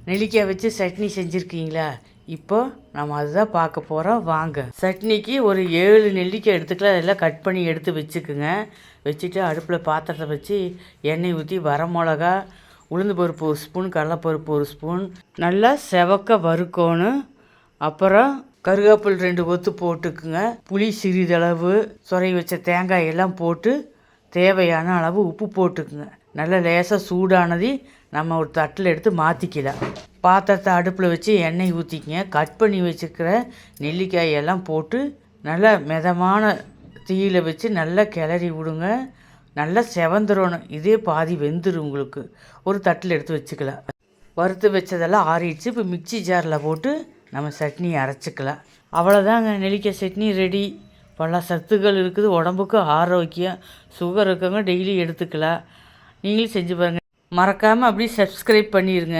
நெல்லிக்காய் வச்சு சட்னி செஞ்சுருக்கீங்களா? இப்போ நம்ம அதுதான் பார்க்க போகிறோம், வாங்க. சட்னிக்கு ஒரு 7 நெல்லிக்காய் எடுத்துக்கலாம். அதெல்லாம் கட் பண்ணி எடுத்து வச்சுக்குங்க. வச்சுட்டு அடுப்பில் பாத்திரத்தை வச்சு எண்ணெய் ஊற்றி வரமிளகா, உளுந்து பருப்பு 1 ஸ்பூன், கடலைப்பருப்பு 1 ஸ்பூன் நல்லா செவக்க வறுக்கணும். அப்புறம் கருவேப்பில் 2 கொத்து போட்டுக்குங்க. புளி சிறிதளவு, சுரை வச்ச தேங்காய் எல்லாம் போட்டு தேவையான அளவு உப்பு போட்டுக்குங்க. நல்லா லேசாக சூடானது நம்ம ஒரு தட்டில் எடுத்து மாற்றிக்கலாம். பாத்திரத்தை அடுப்பில் வச்சு எண்ணெய் ஊற்றிக்கங்க. கட் பண்ணி வச்சுக்கிற நெல்லிக்காயெல்லாம் போட்டு நல்லா மிதமான தீயில் வச்சு நல்லா கிளறி விடுங்க. நல்லா செவந்துடணும். இதே பாதி வெந்துடும் உங்களுக்கு. ஒரு தட்டில் எடுத்து வச்சுக்கலாம். வறுத்து வச்சதெல்லாம் ஆறிடுச்சு. இப்போ மிக்சி ஜாரில் போட்டு நம்ம சட்னி அரைச்சிக்கலாம். அவ்வளோதாங்க, நெல்லிக்காய் சட்னி ரெடி. பல சத்துக்கள் இருக்குது, உடம்புக்கு ஆரோக்கியம். சுகர் இருக்கவங்க டெய்லி எடுத்துக்கலாம். நீங்களும் செஞ்சு பாருங்கள். மறக்காமல் அப்படியே சப்ஸ்கிரைப் பண்ணிடுங்க.